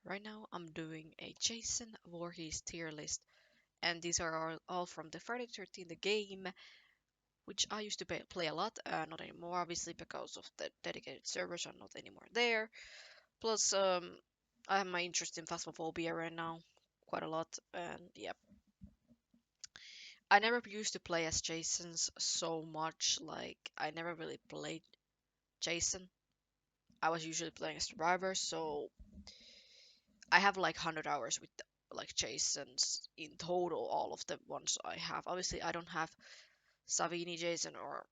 Right now, I'm doing a Jason Voorhees tier list, and these are all from the Friday the 13th the game, which I used to play a lot, not anymore, obviously, because of the dedicated servers are not anymore there. Plus, I have my interest in Phasmophobia right now, quite a lot, and yeah. I never used to play as Jasons so much, like, I never really played Jason. I was usually playing as Survivor, so I have like 100 hours with like Jasons in total, all of the ones I have. Obviously, I don't have Savini Jason or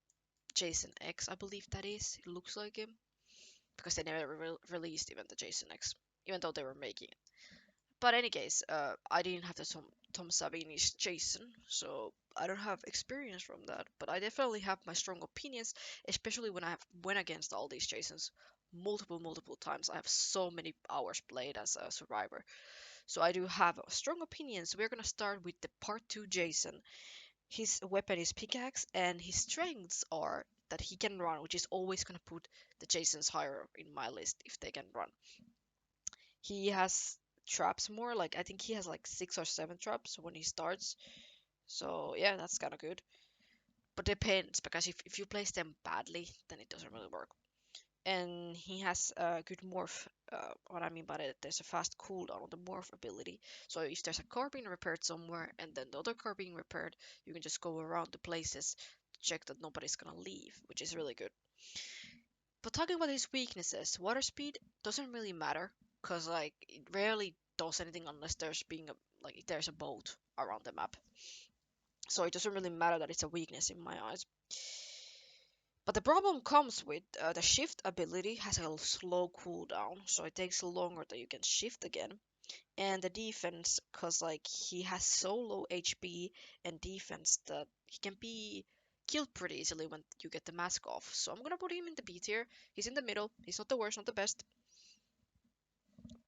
Jason X, I believe that is. It looks like him because they never released even the Jason X, even though they were making it. But any case, I didn't have the Tom Savini's Jason, so I don't have experience from that. But I definitely have my strong opinions, especially when I have went against all these Jasons multiple times. I have so many hours played as a survivor. So I do have strong opinions. We're gonna start with the part 2 Jason. His weapon is pickaxe, and his strengths are that he can run, which is always gonna put the Jasons higher in my list if they can run. He has traps more, like I think he has like 6 or 7 traps when he starts. So yeah, that's kind of good. But depends because if you place them badly, then it doesn't really work. And he has a good morph. What I mean by it, there's a fast cooldown on the morph ability. So if there's a car being repaired somewhere and then the other car being repaired, you can just go around the places to check that nobody's gonna leave, which is really good. But talking about his weaknesses, water speed doesn't really matter because like it rarely does anything unless there's being a like if there's a boat around the map. So it doesn't really matter that it's a weakness in my eyes. But the problem comes with the shift ability has a slow cooldown, so it takes longer that you can shift again. And the defense, cause like he has so low HP and defense that he can be killed pretty easily when you get the mask off. So I'm gonna put him in the B tier. He's in the middle. He's not the worst, not the best,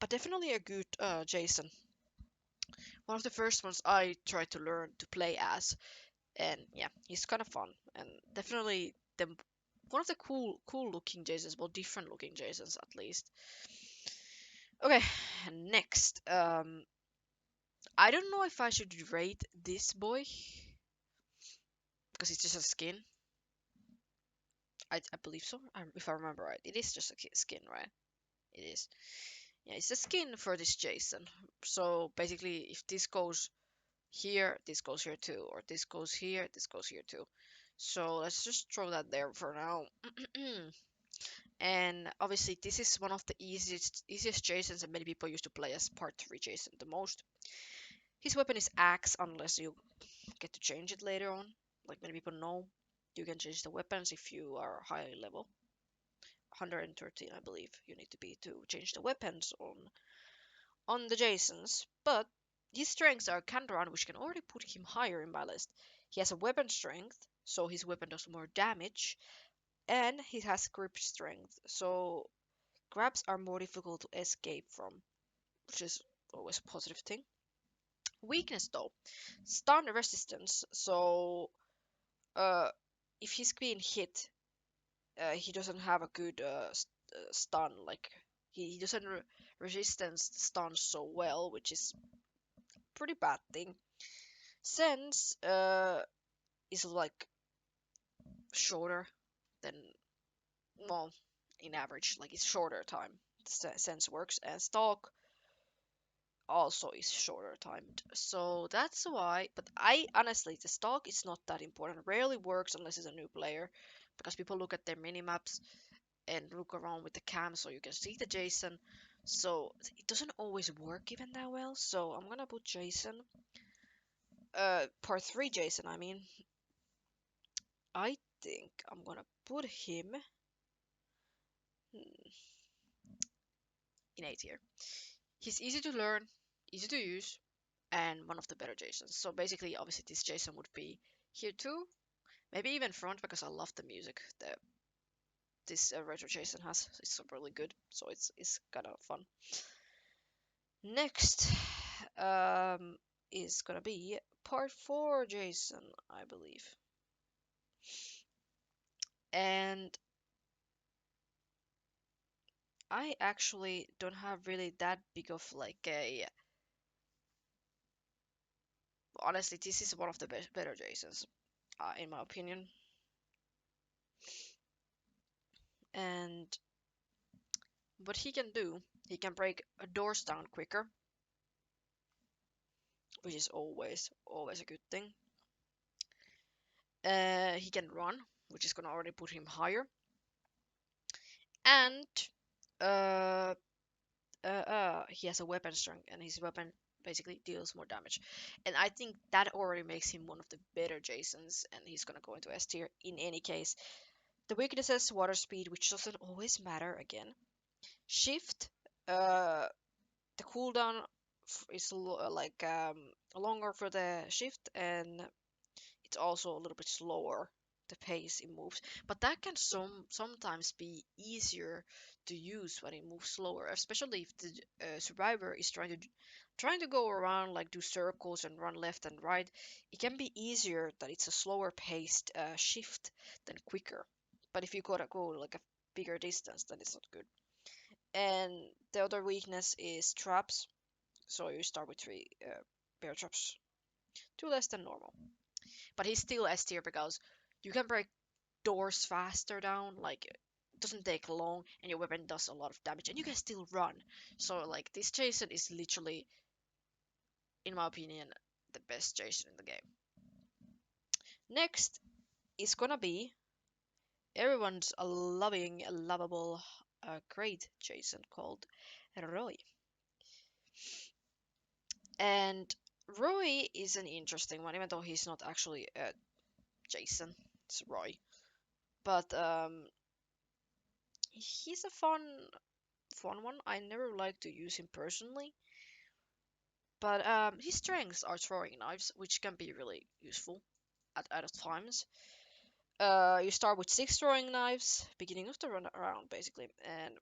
but definitely a good Jason. One of the first ones I tried to learn to play as, and yeah, he's kind of fun and definitely the one of the cool looking Jasons, well, different looking Jasons at least. Okay, next. I don't know if I should rate this boy because it's just a skin. I believe so. If I remember right, it is just a skin, right? It is. Yeah, it's a skin for this Jason. So basically, if this goes here, this goes here too, or this goes here, this goes here too. So let's just throw that there for now. And obviously, this is one of the easiest Jasons that many people used to play as part 3 Jason the most. His weapon is axe unless you get to change it later on. Like many people know, you can change the weapons if you are high level. 113, I believe, you need to be to change the weapons on the Jasons. But his strengths are can run, which can already put him higher in my list. He has a weapon strength, so his weapon does more damage, and he has grip strength, so grabs are more difficult to escape from, which is always a positive thing. Weakness though, stun resistance. So uh, if he's being hit, he doesn't have a good stun. Like he doesn't resistance stun so well, which is pretty bad thing. Sense is like shorter than well in average, like it's shorter time. Sense works and stalk also is shorter timed. So that's why, but I honestly, the stock is not that important. Rarely works unless it's a new player because people look at their mini maps and look around with the cam so you can see the Jason. So it doesn't always work even that well. So I'm gonna put Jason, part 3 Jason, I mean. I think I'm gonna put him in A tier. He's easy to learn, easy to use, and one of the better Jasons. So basically, obviously, this Jason would be here too. Maybe even front because I love the music that this retro Jason has. It's really good, so it's kind of fun. Next, is gonna be part 4 Jason, I believe, and I actually don't have really that big of like a. Honestly, this is one of the better Jasons, in my opinion. And what he can do, he can break doors down quicker, which is always a good thing. He can run, which is gonna already put him higher, and uh, he has a weapon strength, and his weapon basically deals more damage. And I think that already makes him one of the better Jasons, and he's gonna go into S tier in any case. The weaknesses, water speed, which doesn't always matter again. Shift, uh, the cooldown is longer for the shift, and it's also a little bit slower the pace it moves, but that can sometimes be easier to use when it moves slower, especially if the survivor is trying to go around, like do circles and run left and right. It can be easier that it's a slower paced shift than quicker, but if you gotta go like a bigger distance, then it's not good. And the other weakness is traps, so you start with three bear traps, two less than normal. But he's still S tier because you can break doors faster down, like it doesn't take long, and your weapon does a lot of damage, and you can still run. So like this Jason is literally, in my opinion, the best Jason in the game. Next is gonna be everyone's loving, lovable, great Jason called Roy. And Roy is an interesting one, even though he's not actually Jason. It's Roy, but he's a fun one. I never like to use him personally, but his strengths are throwing knives, which can be really useful at times. You start with six throwing knives, beginning of the run around basically, and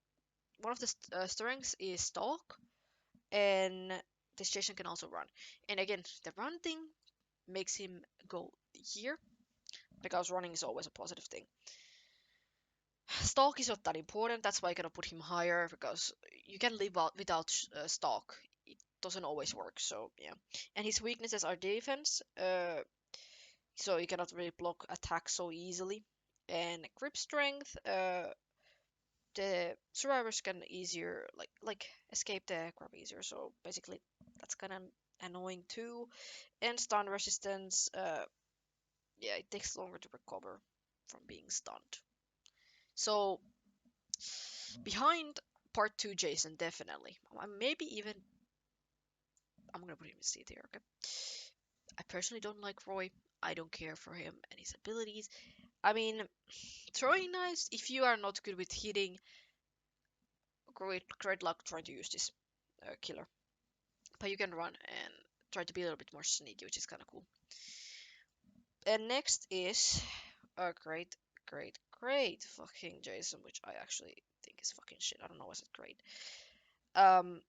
one of the strengths is stalk, and this Jason can also run. And again, the run thing makes him go here because running is always a positive thing. Stalk is not that important. That's why I gotta put him higher because you can live out without Stalk. It doesn't always work. So yeah, and his weaknesses are defense. So you cannot really block attacks so easily. And grip strength. The survivors can easier like escape the grab easier. So basically, that's kind of annoying too. And stun resistance. Yeah, it takes longer to recover from being stunned. So behind part two, Jason, definitely. Maybe even I'm gonna put him in C tier. Okay. I personally don't like Roy. I don't care for him and his abilities. I mean, throwing knives. If you are not good with hitting, great luck trying to use this killer. But you can run and try to be a little bit more sneaky, which is kind of cool. And next is a great fucking Jason, which I actually think is fucking shit. I don't know why it's great. Um,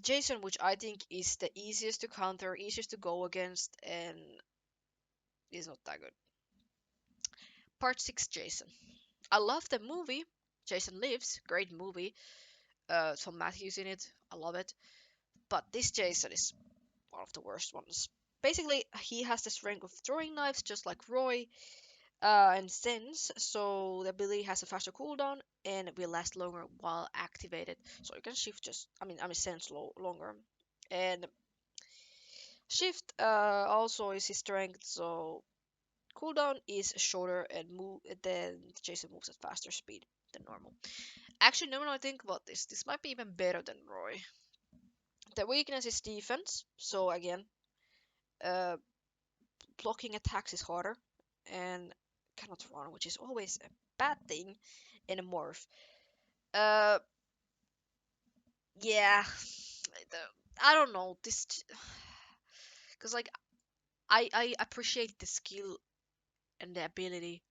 Jason, which I think is the easiest to counter, easiest to go against, and is not that good. Part 6 Jason. I love the movie. Jason Lives, great movie. Tom Matthews in it, I love it. But this Jason is one of the worst ones. Basically, he has the strength of throwing knives, just like Roy, and Sense, so the ability has a faster cooldown and will last longer while activated. So you can shift just, Sense longer. And Shift also is his strength, so cooldown is shorter and then Jason moves at faster speed than normal. Actually, now when I think about this might be even better than Roy. The weakness is defense, so again, uh, blocking attacks is harder and cannot run, which is always a bad thing in a morph. Uh, yeah, I don't know this, because like I appreciate the skill and the ability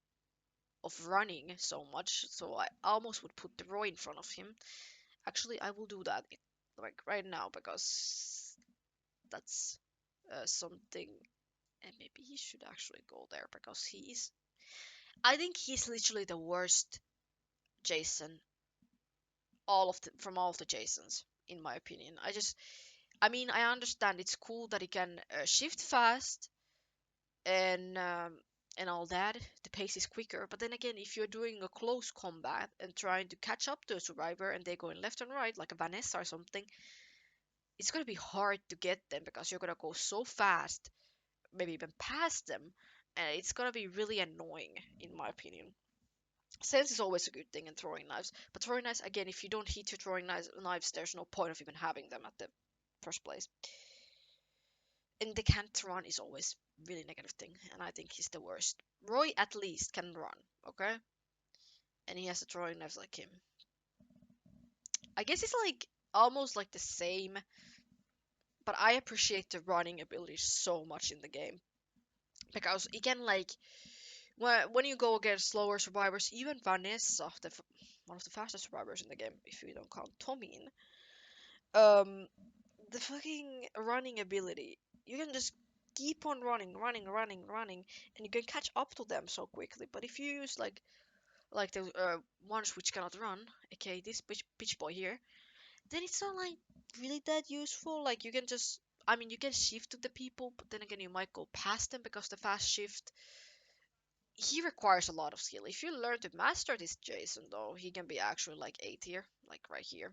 of running so much, so I almost would put the Roy in front of him. Actually, I will do that like right now because that's something, and maybe he should actually go there because he's. I think he's literally the worst Jason from all of the Jasons, in my opinion. I mean, I understand it's cool that he can shift fast and all that. The pace is quicker, but then again, if you're doing a close combat and trying to catch up to a survivor and they're going left and right, like a Vanessa or something, it's gonna be hard to get them because you're gonna go so fast, maybe even past them, and it's gonna be really annoying, in my opinion. Sense is always a good thing in throwing knives, but throwing knives again, if you don't hit your throwing knives, there's no point of even having them at the first place. And they can't run is always really negative thing, and I think he's the worst. Roy at least can run, okay, and he has the throwing knives like him. I guess it's like almost like the same, but I appreciate the running ability so much in the game because he can like when you go against slower survivors, even Vanessa, one of the fastest survivors in the game, if you don't count Tommy, um, the fucking running ability, you can just keep on running, and you can catch up to them so quickly. But if you use like the ones which cannot run, aka this bitch boy here, then it's not like really that useful. Like you can just, I mean, you can shift to the people, but then again, you might go past them because the fast shift he requires a lot of skill. If you learn to master this Jason, though, he can be actually like A tier, like right here.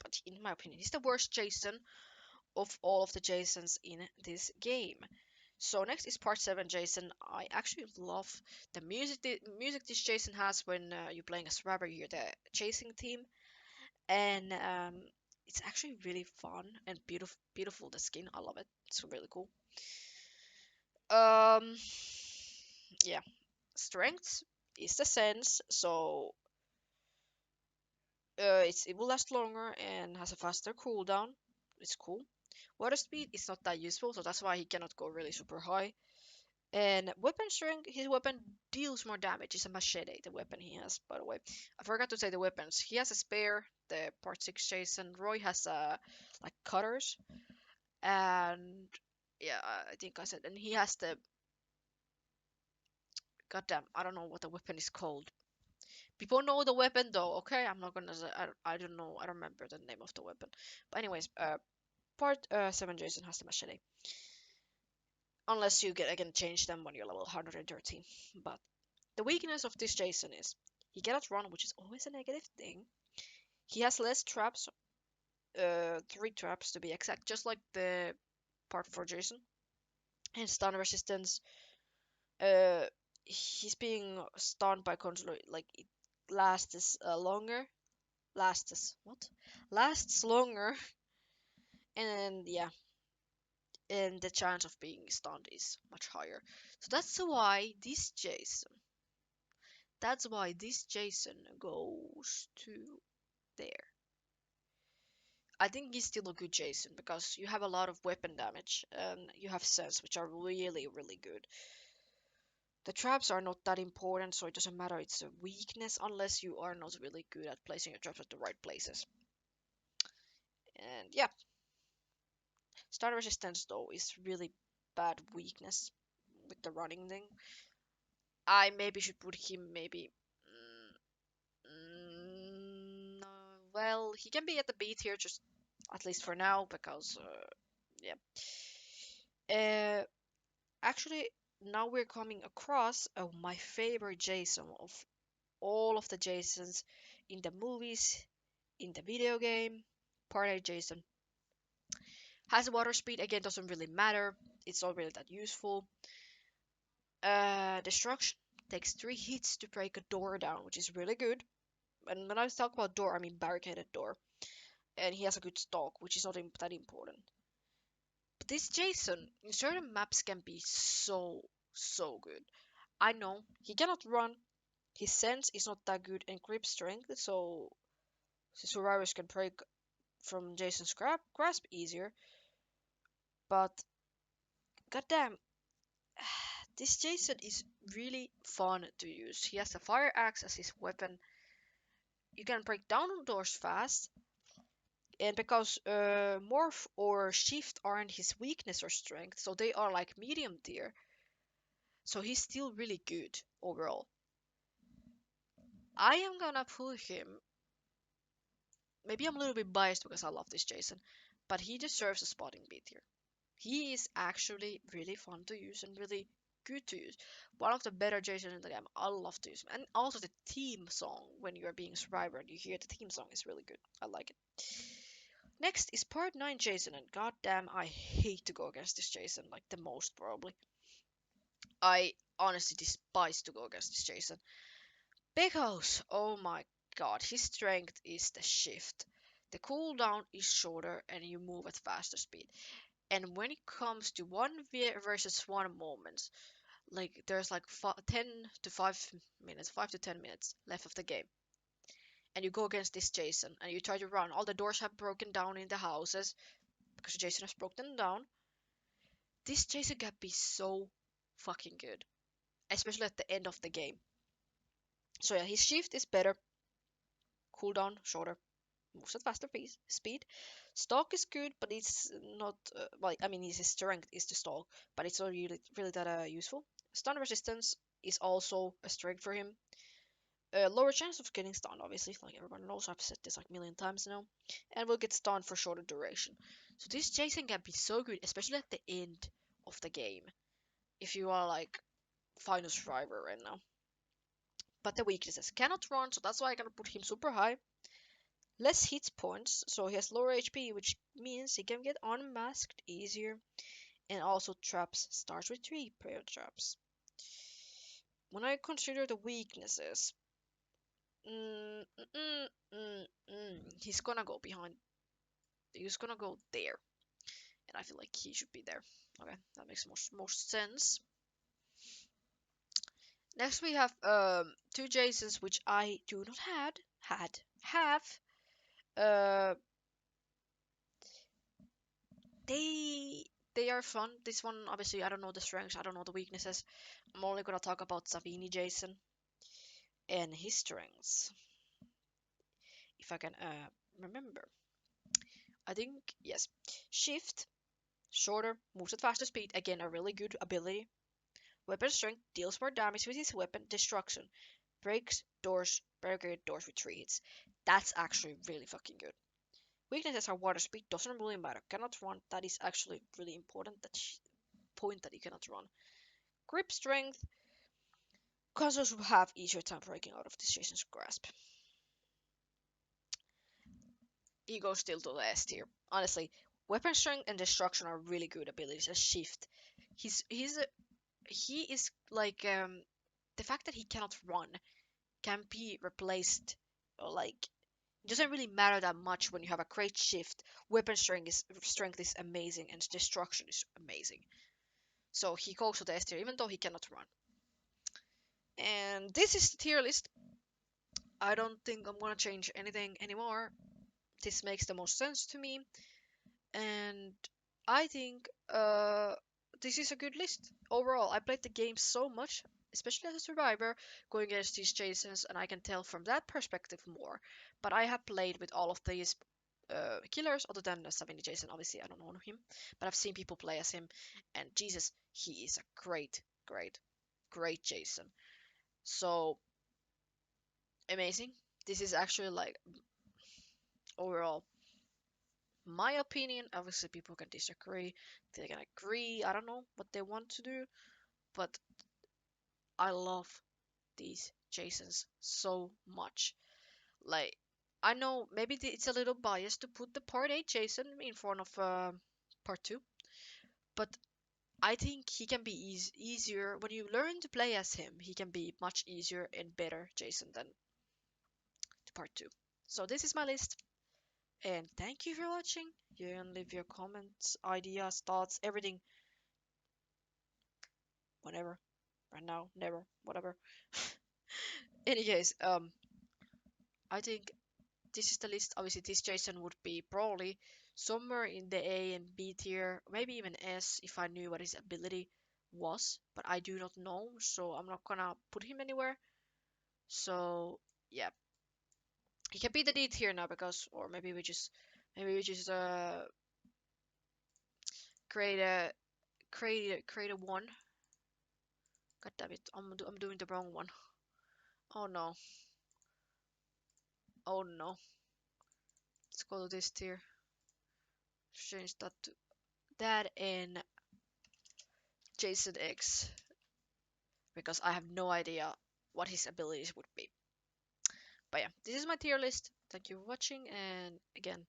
But in my opinion, he's the worst Jason of all of the Jasons in this game. So next is part 7 Jason. I actually love the music music this Jason has when you're playing as Survivor. You're the chasing team, and it's actually really fun and beautiful. The skin, I love it. It's really cool. Um, yeah, strengths is the sense, so it will last longer and has a faster cooldown. It's cool. Water speed is not that useful, so that's why he cannot go really super high. And weapon strength, his weapon deals more damage. It's a machete, the weapon he has, by the way. I forgot to say the weapons. He has a spear, the part 6 Jason. Roy has like cutters. And yeah, I think I said. And he has the. Goddamn, I don't know what the weapon is called. People know the weapon though, okay? I'm not gonna say. I don't know. I don't remember the name of the weapon. But, anyways, part 7 Jason has the machete. Unless you get again change them when you're level 113. But the weakness of this Jason is he cannot run, which is always a negative thing. He has less traps, 3 traps to be exact, just like the part 4 Jason. And stun resistance, he's being stunned by controller, like it lasts longer. Lasts what? Lasts longer, and yeah, and the chance of being stunned is much higher. So that's why this Jason goes to there. I think he's still a good Jason because you have a lot of weapon damage and you have sense, which are really, really good. The traps are not that important, so it doesn't matter. It's a weakness unless you are not really good at placing your traps at the right places. And yeah, stun resistance though is really bad weakness with the running thing. I maybe should put him maybe. No, well, he can be at the B tier just at least for now because yeah. Actually, now we're coming across my favorite Jason of all of the Jasons in the movies, in the video game. Part 8 Jason has water speed. Again, doesn't really matter. It's not really that useful. Destruction takes 3 hits to break a door down, which is really good. And when I talk about door, I mean barricaded door. And he has a good stalk, which is not that important. But this Jason in certain maps can be so good. I know he cannot run. His sense is not that good and grip strength, so the survivors can break from Jason's grasp easier. But goddamn, this Jason is really fun to use. He has a fire axe as his weapon. You can break down doors fast, and because morph or shift aren't his weakness or strength, so they are like medium tier. So he's still really good overall. I am gonna put him maybe I'm a little bit biased because I love this Jason, but he deserves a spot in B tier. He is actually really fun to use and really good to use. One of the better Jason in the game. I love to use him. And also the theme song when you are being a survivor and you hear the theme song is really good. I like it. Next is part 9 Jason, and goddamn, I hate to go against this Jason, like the most probably. I honestly despise to go against this Jason. Because, oh my god, his strength is the shift. The cooldown is shorter and you move at faster speed. And when it comes to 1 versus 1 moments, like there's like 10 to 5 minutes, 5 to 10 minutes left of the game. And you go against this Jason and you try to run. All the doors have broken down in the houses because Jason has broken them down. This Jason can be so fucking good, especially at the end of the game. So yeah, his shift is better, cooldown shorter, moves at faster speed. Stalk is good, but it's not. Well, I mean, his strength is to stalk, but it's not really that useful. Stun resistance is also a strength for him. Lower chance of getting stunned, obviously, like everyone knows. I've said this like a million times now, and will get stunned for shorter duration. So this Jason can be so good, especially at the end of the game, if you are like final survivor right now. But the weaknesses cannot run, so that's why I gonna put him super high. Less hit points, so he has lower HP, which means he can get unmasked easier. And also traps starts with 3 prayer traps. When I consider the weaknesses, mm, mm, he's gonna go behind. He's gonna go there, and I feel like he should be there. Okay, that makes more sense. Next we have 2 Jasons, which I do not have. Uh, they they are fun. This one, obviously, I don't know the strengths, I don't know the weaknesses. I'm only gonna talk about Savini Jason and his strengths, if I can remember. I think yes, shift, shorter, moves at faster speed. Again, a really good ability. Weapon strength deals more damage with his weapon. Destruction breaks doors, barricade doors with 3 hits. That's actually really fucking good. Weaknesses are water speed, doesn't really matter. Cannot run. That is actually really important. That point that he cannot run. Grip strength. Consoles will have easier time breaking out of this Jason's grasp. He goes still to the S tier. Honestly, weapon strength and destruction are really good abilities. A shift. He is like the fact that he cannot run can be replaced, or like it doesn't really matter that much when you have a great shift. Weapon strength is amazing and destruction is amazing. So he goes to the S tier even though he cannot run. And this is the tier list. I don't think I'm gonna change anything anymore. This makes the most sense to me, and I think this is a good list overall. I played the game so much, especially as a survivor, going against these Jasons, and I can tell from that perspective more. But I have played with all of these killers, other than Savini Jason. Obviously, I don't know him, but I've seen people play as him, and Jesus, he is a great Jason. So amazing. This is actually like overall my opinion. Obviously, people can disagree. They can agree. I don't know what they want to do, but I love these Jasons so much. Like, I know maybe it's a little biased to put the part 8 Jason in front of part 2, but I think he can be easier when you learn to play as him. He can be much easier and better Jason than the part 2. So this is my list. And thank you for watching. You can leave your comments, ideas, thoughts, everything, whenever, right now, never, whatever. Any case, I think this is the list. Obviously, this Jason would be probably somewhere in the A and B tier, maybe even S if I knew what his ability was, but I do not know, so I'm not gonna put him anywhere. So yeah, he can be the D tier now because, or maybe we just create a create a one. God damn it, I'm doing the wrong one. Oh no, oh no. Let's go to this tier. Change that to that in Jason X because I have no idea what his abilities would be. But yeah, this is my tier list. Thank you for watching, and again,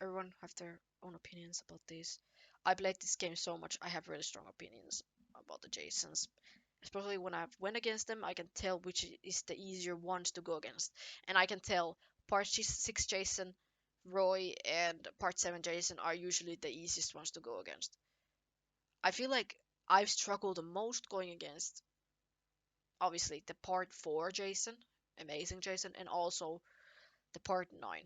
everyone have their own opinions about this. I played this game so much, I have really strong opinions about the Jasons. Especially when I've went against them, I can tell which is the easier ones to go against. And I can tell part 6 Jason, Roy, and part 7 Jason are usually the easiest ones to go against. I feel like I've struggled the most going against, obviously, the part 4 Jason, amazing Jason, and also the part 9.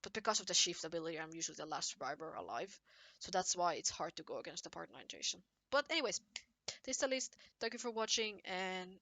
But because of the shift ability, I'm usually the last survivor alive. So that's why it's hard to go against the part 9 Jason. But anyways, this is the list. Thank you for watching, and